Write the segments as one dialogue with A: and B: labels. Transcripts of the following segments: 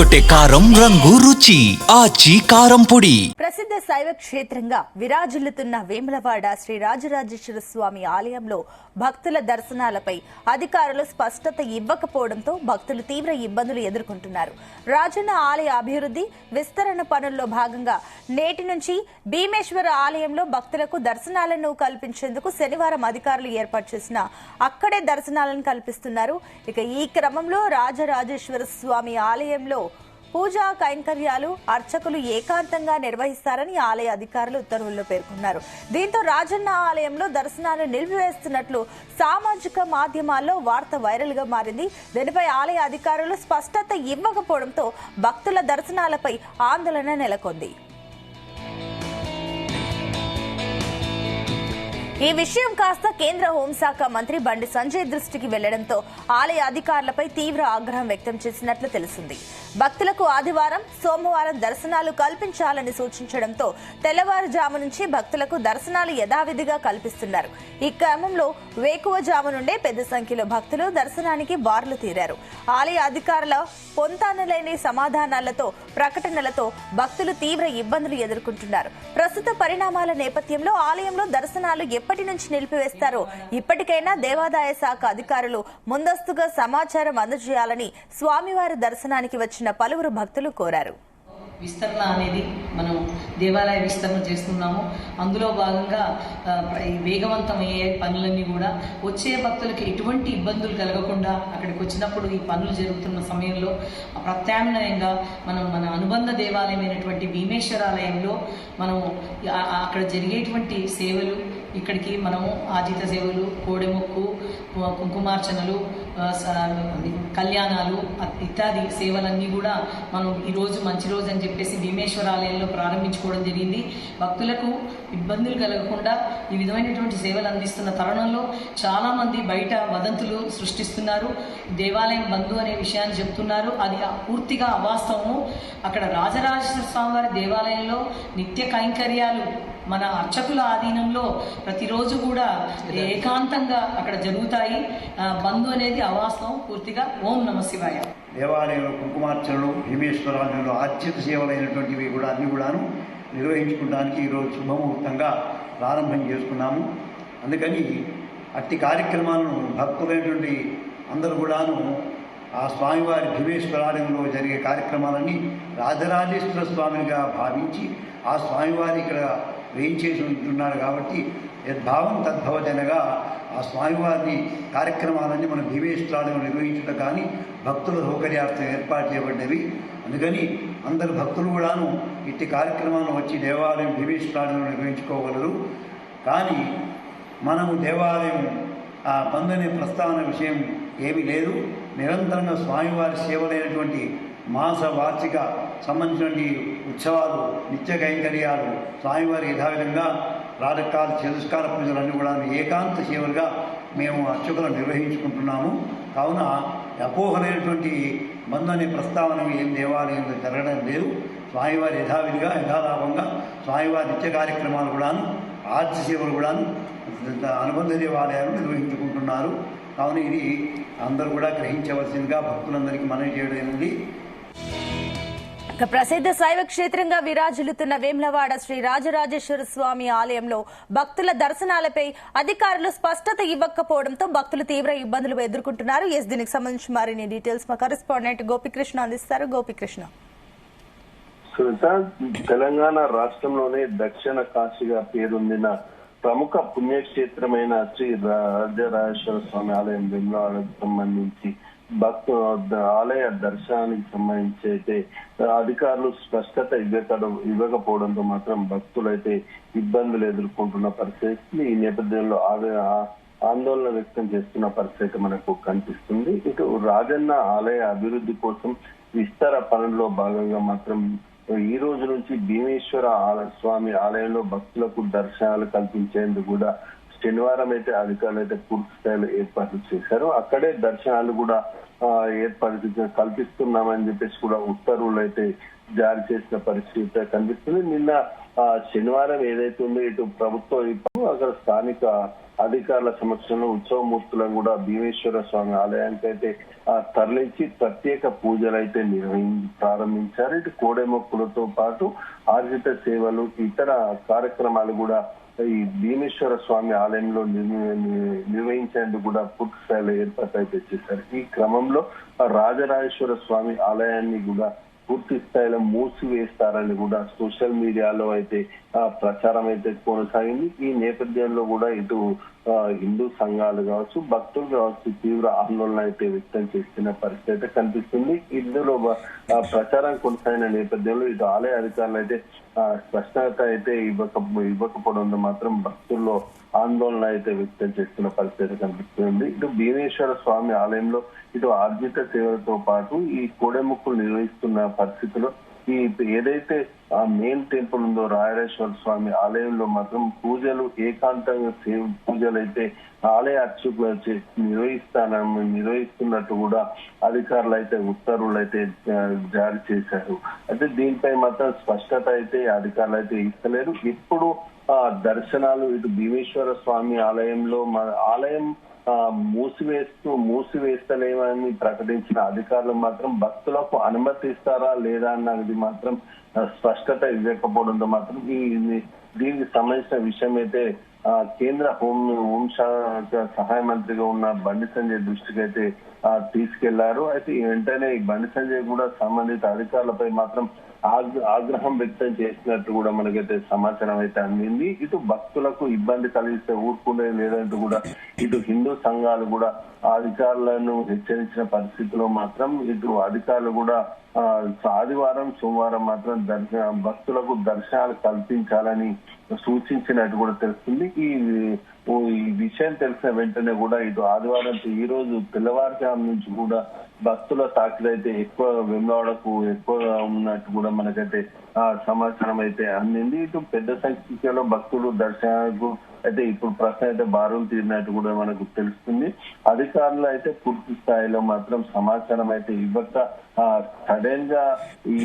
A: అదరగొట్టే కారం రంగు రుచి ఆచి కారం పొడి.
B: ప్రసిద్ధ శైవ క్షేత్రంగా విరాజిల్లుతున్న వేములవాడ శ్రీ రాజరాజేశ్వర స్వామి ఆలయంలో భక్తుల దర్శనాలపై అధికారులు స్పష్టత ఇవ్వకపోవడంతో భక్తులు తీవ్ర ఇబ్బందులు ఎదుర్కొంటున్నారు. రాజన్న ఆలయ అభివృద్ధి విస్తరణ పనుల్లో భాగంగా నేటి నుంచి భీమేశ్వర ఆలయంలో భక్తులకు దర్శనాలను కల్పించేందుకు శనివారం అధికారులు ఏర్పాటు చేసిన అక్కడే దర్శనాలను కల్పిస్తున్నారు. ఇక ఈ క్రమంలో రాజరాజేశ్వర స్వామి ఆలయంలో పూజా కైంకర్యాలు అర్చకులు ఏకాంతంగా నిర్వహిస్తారని ఆలయ అధికారులు ఉత్తర్వుల్లో పేర్కొన్నారు. దీంతో రాజన్న ఆలయంలో దర్శనాలు నిలిపివేస్తున్నట్లు సామాజిక మాధ్యమాల్లో వార్త వైరల్ గా మారింది. దీనిపై ఆలయ అధికారులు స్పష్టత ఇవ్వకపోవడంతో భక్తుల దర్శనాలపై ఆందోళన నెలకొంది. ఈ విషయం కాస్త కేంద్ర హోంశాఖ మంత్రి బండి సంజయ్ దృష్టికి వెళ్లడంతో ఆలయ అధికారులపై తీవ్ర ఆగ్రహం వ్యక్తం చేసినట్లు తెలిసింది. భక్తులకు ఆదివారం సోమవారం దర్శనాలు కల్పించాలని సూచించడంతో తెల్లవారుజాము నుంచి భక్తులకు దర్శనాలు యథావిధిగా కల్పిస్తున్నారు. ఈ క్రమంలో వేకువజాము నుండే పెద్ద సంఖ్యలో భక్తులు దర్శనానికి బారులు తీరారు. ఆలయ అధికారుల పొంతానలేని సమాధానాలతో ప్రకటనలతో భక్తులు తీవ్ర ఇబ్బందులు ఎదుర్కొంటున్నారు. ప్రస్తుత పరిణామాల నేపథ్యంలో ఆలయంలో దర్శనాలు ఎప్పటి నుంచి నిలిపివేస్తారో ఇప్పటికైనా దేవాదాయ శాఖ అధికారులు ముందస్తుగా సమాచారం అందజేయాలని స్వామివారి దర్శనానికి వచ్చిన పలువురు భక్తులు కోరారు.
C: విస్తరణ అనేది మనం దేవాలయ విస్తరణ చేస్తున్నాము. అందులో భాగంగా వేగవంతమయ్యే పనులన్నీ కూడా వచ్చే భక్తులకి ఎటువంటి ఇబ్బందులు కలగకుండా అక్కడికి వచ్చినప్పుడు ఈ పనులు జరుగుతున్న సమయంలో ప్రత్యామ్నాయంగా మనం మన అనుబంధ దేవాలయమైనటువంటి భీమేశ్వరాలయంలో మనము అక్కడ జరిగేటువంటి సేవలు ఇక్కడికి మనము ఆజిత సేవలు, కోడెమొక్కు, కుంకుమార్చనలు, కళ్యాణాలు ఇత్యాది సేవలన్నీ కూడా మనం ఈరోజు మంచి రోజు అని చెప్పేసి భీమేశ్వరాలయంలో ప్రారంభించుకోవడం జరిగింది. భక్తులకు ఇబ్బందులు కలగకుండా ఈ విధమైనటువంటి సేవలు అందిస్తున్న తరుణంలో చాలామంది బయట వదంతులు సృష్టిస్తున్నారు. దేవాలయం బంధు అనే విషయాన్ని చెప్తున్నారు. అది పూర్తిగా అవాస్తవము. అక్కడ రాజరాజేశ్వర స్వామి వారి దేవాలయంలో నిత్య కైంకర్యాలు మన అర్చకుల ఆధీనంలో ప్రతిరోజు కూడా ఏకాంతంగా అక్కడ జరుగుతాయి. బంధు అనేది అవాస్తవం పూర్తిగా. ఓం నమ శివాయ.
D: దేవాలయంలో కుంకుమార్చనలు, భీమేశ్వరాలయంలో ఆర్చిత సేవలైనటువంటివి కూడా అన్ని కూడాను నిర్వహించుకోవడానికి ఈరోజు శుభముహూర్తంగా ప్రారంభం చేసుకున్నాము. అందుకని అట్టి కార్యక్రమాలను భక్తులైనటువంటి అందరూ కూడాను ఆ స్వామివారి భీమేశ్వరాలయంలో జరిగే కార్యక్రమాలన్నీ రాజరాజేశ్వర స్వామిగా భావించి ఆ స్వామివారి ఇక్కడ వేయించేసి ఉంటున్నారు కాబట్టి యద్భావం తద్భవజనగా ఆ స్వామివారిని కార్యక్రమాలన్నీ మనం భీమేశ్వరాలయం నిర్వహించడం కానీ భక్తుల సౌకర్యార్థం ఏర్పాటు చేయబడ్డవి. అందుకని అందరు భక్తులు కూడాను ఇట్టి కార్యక్రమాలను వచ్చి దేవాలయం భీమేశ్వరాలయం నిర్వహించుకోగలరు. కానీ మనము దేవాలయం బంధుని ప్రస్తావన విషయం ఏమీ లేదు. నిరంతరంగా స్వామివారి సేవలైనటువంటి మాస వార్షిక సంబంధించినటువంటి ఉత్సవాలు, నిత్య కైంకర్యాలు స్వామివారి యథావిధంగా రాజకాల చతుష్కాల పూజలన్నీ కూడా ఏకాంత సేవలుగా మేము అర్చకులను నిర్వహించుకుంటున్నాము. కావున అపోహలైనటువంటి బంధు అనే ప్రస్తావన ఏం దేవాలయంలో జరగడం లేదు. స్వామివారి యథావిధిగా యథాలాభంగా స్వామివారి నిత్య కార్యక్రమాలు కూడాను ఆర్తి సేవలు కూడాను అనుబంధ దేవాలయాలు నిర్వహించుకుంటున్నారు. కావున ఇది అందరూ కూడా గ్రహించవలసిందిగా భక్తులందరికీ మనవి చేయడం.
B: ప్రసిద్ధ శైవ క్షేత్రంగా విరాజిల్లుతున్న వేములవాడ శ్రీ రాజరాజేశ్వర స్వామి ఆలయంలో భక్తుల దర్శనాలపై అధికారులు స్పష్టత ఇవ్వకపోవడంతో భక్తులు తీవ్ర ఇబ్బందులు ఎదుర్కొంటున్నారు. దీనికి సంబంధించి మరిన్ని డీటెయిల్స్ మా కరెస్పాండెంట్ గోపికృష్ణ అందిస్తారు. గోపికృష్ణ.
E: తెలంగాణ రాష్ట్రంలోనే దక్షిణ కాశీగా పేరొందిన ప్రముఖ పుణ్యక్షేత్రమైన శ్రీ రాజరాజేశ్వర స్వామి ఆలయం వేములవాడకు సంబంధించి ఆలయ దర్శనానికి సంబంధించి అయితే అధికారులు స్పష్టత ఇవ్వకపోవడంతో మాత్రం భక్తులైతే ఇబ్బందులు ఎదుర్కొంటున్న పరిస్థితి. ఈ నేపథ్యంలో ఆందోళన వ్యక్తం చేస్తున్న పరిస్థితి మనకు కనిపిస్తుంది. ఇటు రాజన్న ఆలయ అభివృద్ధి కోసం విస్తర పనుల్లో భాగంగా మాత్రం ఈ రోజు నుంచి భీమేశ్వర స్వామి ఆలయంలో భక్తులకు దర్శనాలు కల్పించేందుకు కూడా శనివారం అయితే అధికారులు అయితే పూర్తి స్థాయిలో ఏర్పాట్లు చేశారు. అక్కడే దర్శనాలు కూడా కల్పిస్తున్నామని చెప్పేసి కూడా ఉత్తర్వులు అయితే జారీ చేసిన పరిస్థితి కనిపిస్తుంది. నిన్న శనివారం ఏదైతే ఉందో ఇటు ప్రభుత్వం అక్కడ స్థానిక అధికారుల సమక్షంలో ఉత్సవమూర్తులను కూడా భీమేశ్వర స్వామి ఆలయానికి అయితే తరలించి ప్రత్యేక పూజలు అయితే ప్రారంభించారు. ఇటు కోడెమొక్కులతో పాటు ఆర్జిత సేవలు ఇతర కార్యక్రమాలు కూడా ఈ భీమేశ్వర స్వామి ఆలయంలో నిర్వహించేందుకు కూడా పూర్తి స్థాయిలో ఏర్పాటు అయితే చేశారు. ఈ క్రమంలో రాజరాజేశ్వర స్వామి ఆలయాన్ని కూడా పూర్తి స్థాయిలో మూసివేస్తారని కూడా సోషల్ మీడియాలో అయితే ప్రచారం అయితే కొనసాగింది. ఈ నేపథ్యంలో కూడా ఇటు హిందూ సంఘాలు కావచ్చు, భక్తులు కావచ్చు తీవ్ర ఆందోళన అయితే వ్యక్తం చేస్తున్న పరిస్థితి అయితే కనిపిస్తుంది. ఇందులో ప్రచారం కొనసాగిన నేపథ్యంలో ఇటు ఆలయ అధికారులు అయితే స్పష్టత అయితే ఇవ్వకపోవడంతో మాత్రం భక్తుల్లో ఆందోళన అయితే వ్యక్తం చేస్తున్న పరిస్థితి కనిపిస్తుంది. ఇటు భీమేశ్వర స్వామి ఆలయంలో ఇటు ఆర్జిత సేవలతో పాటు ఈ కోడెముక్కులు నిర్వహిస్తున్న పరిస్థితిలో ఈ ఏదైతే మెయిన్ టెంపుల్ ఉందో రాజరాజేశ్వర స్వామి ఆలయంలో మాత్రం పూజలు ఏకాంతంగా పూజలు అయితే ఆలయ అర్చకులు నిర్వహిస్తున్నట్టు కూడా అధికారులు అయితే ఉత్తర్వులు అయితే జారీ చేశారు. అయితే దీనిపై మాత్రం స్పష్టత అయితే అధికారులు అయితే ఇస్తలేరు. ఇప్పుడు దర్శనాలు ఇటు భీమేశ్వర స్వామి ఆలయంలో ఆలయం మూసివేస్తలేమని ప్రకటించిన అధికారులు మాత్రం భక్తులకు అనుమతిస్తారా లేదా అన్నది మాత్రం స్పష్టత ఇవ్వకపోవడంతో మాత్రం దీనికి సంబంధించిన విషయం అయితే కేంద్ర హోంశాఖ సహాయ మంత్రిగా ఉన్న బండి సంజయ్ దృష్టికి అయితే తీసుకెళ్లారు. అయితే వెంటనే బండి సంజయ్ కూడా సంబంధిత అధికారులపై మాత్రం ఆగ్రహం వ్యక్తం చేసినట్టు కూడా మనకైతే సమాచారం అయితే అందింది. ఇటు భక్తులకు ఇబ్బంది కలిగిస్తే ఊరుకునే లేదంటూ కూడా ఇటు హిందూ సంఘాలు కూడా అధికారులను హెచ్చరించిన పరిస్థితిలో మాత్రం ఇటు అధికారులు కూడా ఆదివారం సోమవారం మాత్రం భక్తులకు దర్శనాలు కల్పించాలని సూచించినట్టు కూడా తెలుస్తుంది. ఈ విషయం తెలిసిన వెంటనే కూడా ఇటు ఆదివారం ఈ రోజు తెల్లవారుజాము నుంచి కూడా భక్తుల తాకిడి అయితే ఎక్కువ వెమ్లవాడకు ఎక్కువగా ఉన్నట్టు కూడా మనకైతే సమాచారం అయితే అందింది. ఇటు పెద్ద సంఖ్యలో భక్తులు దర్శనాలకు అయితే ఇప్పుడు ప్రశ్న అయితే బారులు తీరినట్టు కూడా మనకు తెలుస్తుంది. అధికారులు అయితే పూర్తి స్థాయిలో మాత్రం సమాచారం అయితే ఇవ్వక సడన్ గా ఈ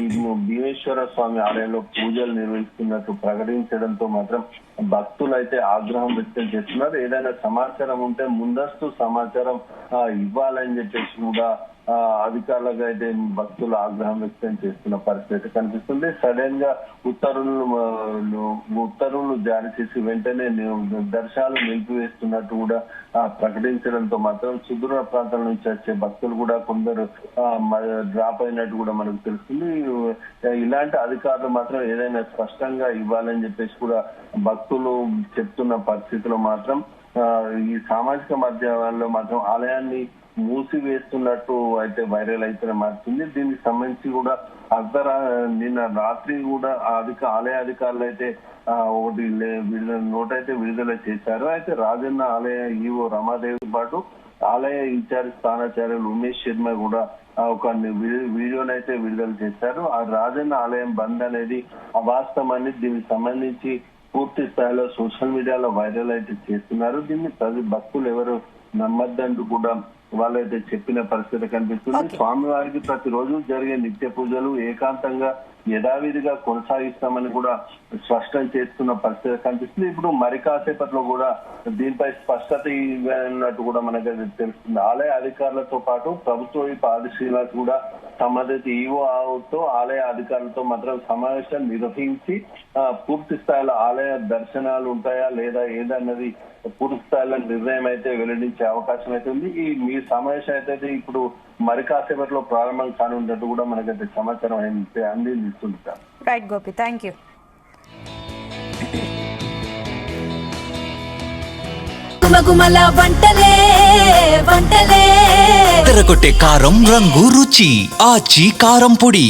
E: భీమేశ్వర స్వామి ఆలయంలో పూజలు నిర్వహిస్తున్నట్టు ప్రకటించడంతో మాత్రం భక్తులు అయితే ఆగ్రహం వ్యక్తం చేస్తున్నారు. ఏదైనా సమాచారం ఉంటే ముందస్తు సమాచారం ఇవ్వాలని చెప్పేసి కూడా అధికారులకు అయితే భక్తులు ఆగ్రహం వ్యక్తం చేస్తున్న పరిస్థితి కనిపిస్తుంది. సడన్ గా ఉత్తర్వులు జారీ చేసి వెంటనే దర్శనాలు నిలిపివేస్తున్నట్టు కూడా ప్రకటించడంతో మాత్రం సుదూర ప్రాంతాల నుంచి వచ్చే భక్తులు కూడా కొందరు డ్రాప్ అయినట్టు కూడా మనకు తెలుస్తుంది. ఇలాంటి అధికారులు మాత్రం ఏదైనా స్పష్టంగా ఇవ్వాలని చెప్పేసి కూడా భక్తులు చెప్తున్న పరిస్థితిలో మాత్రం ఈ సామాజిక మాధ్యమాల్లో మాత్రం ఆలయాన్ని మూసివేస్తున్నట్టు అయితే వైరల్ అయితే మారుతుంది. దీనికి సంబంధించి కూడా నిన్న రాత్రి కూడా ఆలయ అధికారులు అయితే ఒకటి నోట్ అయితే విడుదల చేశారు. అయితే రాజన్న ఆలయ ఈవో రమాదేవితో పాటు ఆలయ ఇన్ఛార్జ్ స్థానాచార్యులు ఉమేష్ శర్మ కూడా ఒక వీడియోనైతే విడుదల చేశారు. ఆ రాజన్న ఆలయం బంద్ అనేది అవాస్తవమని దీనికి సంబంధించి పూర్తి స్థాయిలో సోషల్ మీడియాలో వైరల్ అయితే చేస్తున్నారు. దీన్ని భక్తులు ఎవరు నమ్మద్దంటూ కూడా వాళ్ళైతే చెప్పిన పరిస్థితి కనిపిస్తుంది. స్వామివారికి ప్రతిరోజు జరిగే నిత్య పూజలు ఏకాంతంగా యథావిధిగా కొనసాగిస్తామని కూడా స్పష్టం చేస్తున్న పరిస్థితి కనిపిస్తుంది. ఇప్పుడు మరి కాసేపట్లో కూడా దీనిపై స్పష్టత ఇవ్వనట్టు కూడా మనకు తెలుస్తుంది. ఆలయ అధికారులతో పాటు ప్రభుత్వ పాదశీలకు కూడా సంబంధిత ఈవోతో ఆలయ అధికారులతో మాత్రం సమావేశం నిర్వహించి పూర్తి స్థాయిలో ఆలయ దర్శనాలు ఉంటాయా లేదా ఏదన్నది పూర్తి స్థాయిలో నిర్ణయం అయితే వెల్లడించే అవకాశం అయితే ఉంది. మీ సమావేశం అయితే ఇప్పుడు మరి కాసేపట్లో ప్రారంభం కానున్నట్టు కూడా మనకైతే సమాచారం అందిస్తుంది.
B: Right Gopi, thank you.
A: తెరకొట్టే కారం రంగు రుచి ఆచి కారం పొడి.